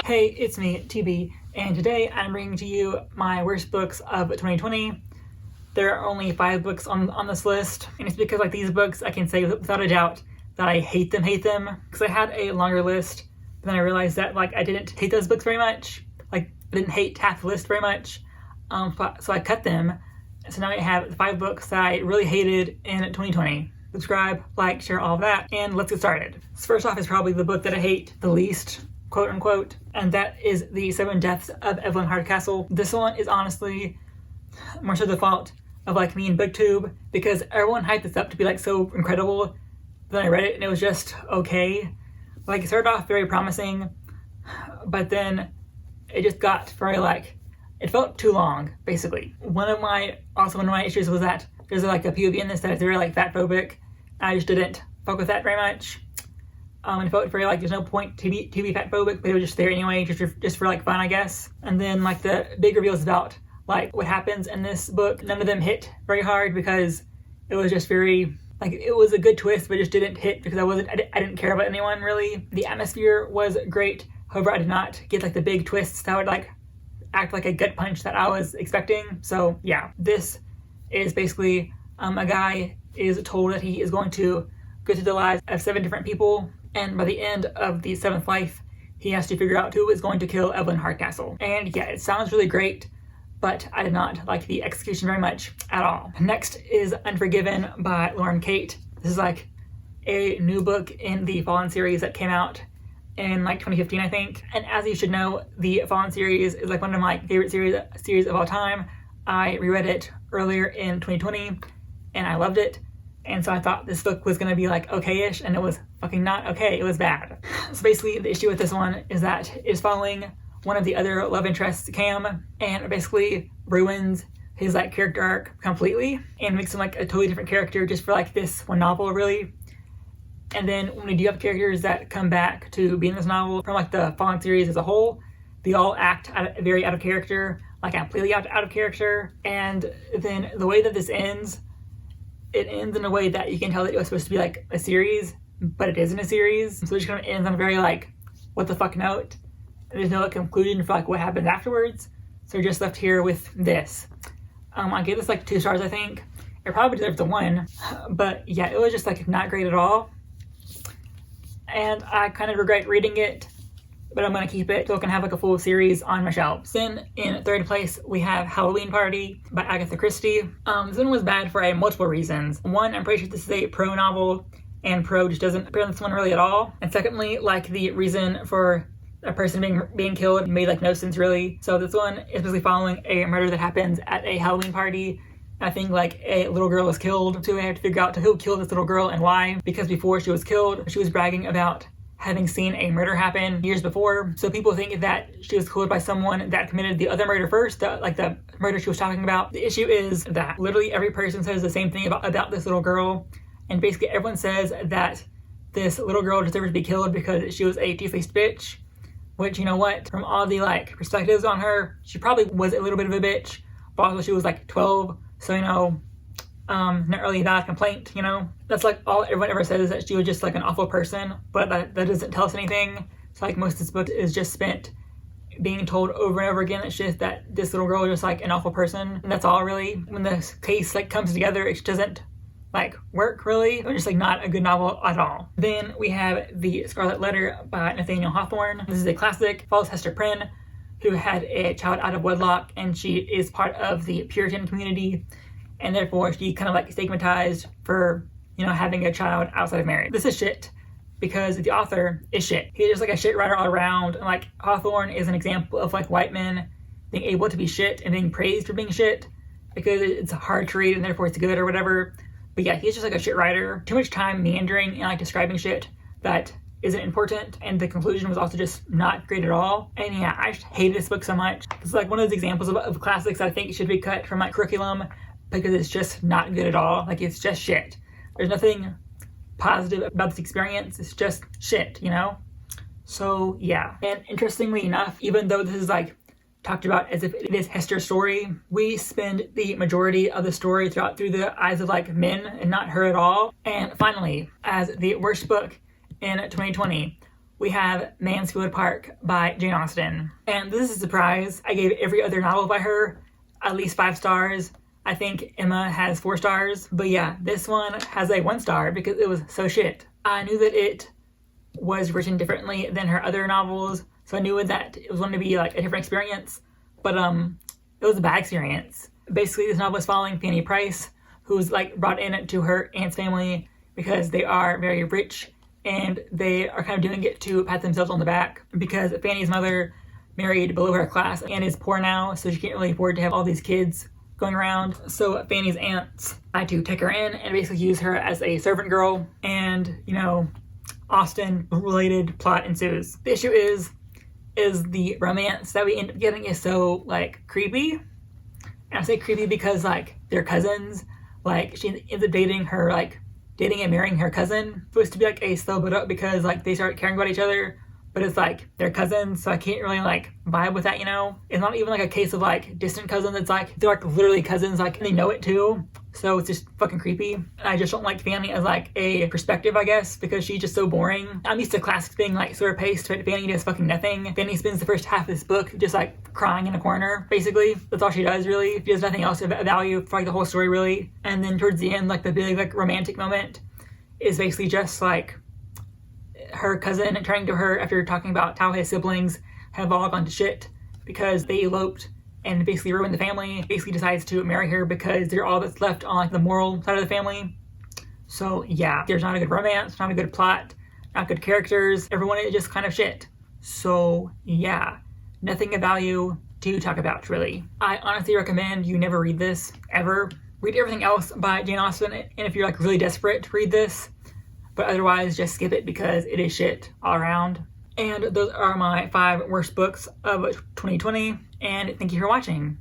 Hey, it's me, TB, and today I'm bringing to you my worst books of 2020. There are only 5 books on this list, and it's because these books I can say without a doubt that I hate them, because I had a longer list, but then I realized that I didn't hate those books very much. I didn't hate half the list very much, so I cut them. So now I have 5 books that I really hated in 2020. Subscribe, like, share, all of that, and let's get started. So first off is probably the book that I hate the least, quote unquote, and that is The 7 Deaths of Evelyn Hardcastle. This one is honestly more so the fault of me and BookTube, because everyone hyped this up to be so incredible. Then I read it and it was just okay. It started off very promising, but then it just got very it felt too long, basically. One of my issues was that there's a POV in this that is very fat phobic. I just didn't fuck with that very much. And it felt very there's no point to be fat phobic, but it was just there anyway, just for fun, I guess. And then the big reveals about what happens in this book, none of them hit very hard because it was just very it was a good twist, but it just didn't hit because I didn't care about anyone really. The atmosphere was great, however I did not get the big twists that would act like a gut punch that I was expecting. So yeah, this is basically a guy is told that he is going to go through the lives of 7 different people, and by the end of the 7th life, he has to figure out who is going to kill Evelyn Hardcastle. And yeah, it sounds really great, but I did not like the execution very much at all. Next is Unforgiven by Lauren Kate. This is a new book in the Fallen series that came out in 2015, I think. And as you should know, the Fallen series is one of my favorite series of all time. I reread it earlier in 2020 and I loved it. And so I thought this book was going to be okay-ish, and it was fucking not okay. It was bad. So basically the issue with this one is that it's following one of the other love interests, Caine, and it basically ruins his character arc completely and makes him a totally different character just for this one novel, really. And then when we do have characters that come back to be in this novel from the Fallen series as a whole, they all act very out of character, completely out of character. And then the way that this ends, it ends in a way that you can tell that it was supposed to be a series, but it isn't a series. So it just kind of ends on a very what the fuck note. And there's no conclusion for what happens afterwards. So we're just left here with this. I gave this 2 stars, I think. It probably deserved the 1, but yeah, it was just not great at all. And I kind of regret reading it, but I'm gonna keep it so I can have a full series on my shelves. Then in 3rd place, we have Halloween Party by Agatha Christie. This one was bad for multiple reasons. One, I'm pretty sure this is a pro novel, and pro just doesn't appear in this one really at all. And secondly, the reason for a person being killed made no sense really. So this one is basically following a murder that happens at a Halloween party. I think a little girl was killed, so we have to figure out who killed this little girl and why. Because before she was killed, she was bragging about having seen a murder happen years before. So people think that she was killed by someone that committed the other murder first, the murder she was talking about. The issue is that literally every person says the same thing about this little girl. And basically everyone says that this little girl deserves to be killed because she was a two-faced bitch. Which, you know what, from all the perspectives on her, she probably was a little bit of a bitch. But also she was 12, so not really a valid complaint, That's all everyone ever says, is that she was just an awful person, but that doesn't tell us anything. So most of this book is just spent being told over and over again it's just that this little girl is just an awful person, and that's all really. When the case comes together, it doesn't work really. It's just not a good novel at all. Then we have The Scarlet Letter by Nathaniel Hawthorne. This is a classic. Follows Hester Prynne, who had a child out of wedlock, and she is part of the Puritan community, and therefore she kind of stigmatized for having a child outside of marriage. This is shit because the author is shit. He's just a shit writer all around, and Hawthorne is an example of white men being able to be shit and being praised for being shit because it's hard to read and therefore it's good or whatever. But yeah, he's just a shit writer. Too much time meandering and describing shit that isn't important, and the conclusion was also just not great at all. And yeah, I just hated this book so much. It's one of those examples of classics that I think should be cut from curriculum because it's just not good at all. It's just shit. There's nothing positive about this experience. It's just shit, So yeah. And interestingly enough, even though this is talked about as if it is Hester's story, we spend the majority of the story through the eyes of men and not her at all. And finally, as the worst book in 2020, we have Mansfield Park by Jane Austen. And this is a surprise. I gave every other novel by her at least 5 stars. I think Emma has 4 stars. But yeah, this one has a 1 star because it was so shit. I knew that it was written differently than her other novels, so I knew that it was going to be like a different experience. But it was a bad experience. Basically, this novel is following Fanny Price, who's like brought in to her aunt's family because they are very rich, and they are kind of doing it to pat themselves on the back because Fanny's mother married below her class and is poor now, so she can't really afford to have all these kids going around. So Fanny's aunts had to take her in and basically use her as a servant girl, and you know, Austen-related plot ensues. The issue is the romance that we end up getting is so like creepy. And I say creepy because like they're cousins. Like she ends up dating and marrying her cousin. It's supposed to be like a slow build up because like they start caring about each other, but it's like they're cousins, so I can't really like vibe with that, you know? It's not even like a case of like distant cousins, it's like they're like literally cousins, like and they know it too. So it's just fucking creepy. And I just don't like Fanny as like a perspective, I guess, because she's just so boring. I'm used to classic being like sort of paced, but Fanny does fucking nothing. Fanny spends the first half of this book just like crying in a corner, basically. That's all she does, really. She does nothing else of value for like the whole story, really. And then towards the end, like the big like romantic moment is basically just like her cousin turning to her after talking about how his siblings have all gone to shit because they eloped and basically ruined the family. Basically decides to marry her because they're all that's left on like the moral side of the family. So yeah, there's not a good romance, not a good plot, not good characters. Everyone is just kind of shit. So yeah, nothing of value to talk about, really. I honestly recommend you never read this, ever. Read everything else by Jane Austen, and if you're like really desperate to read this, but otherwise just skip it because it is shit all around. And those are my 5 worst books of 2020, and thank you for watching.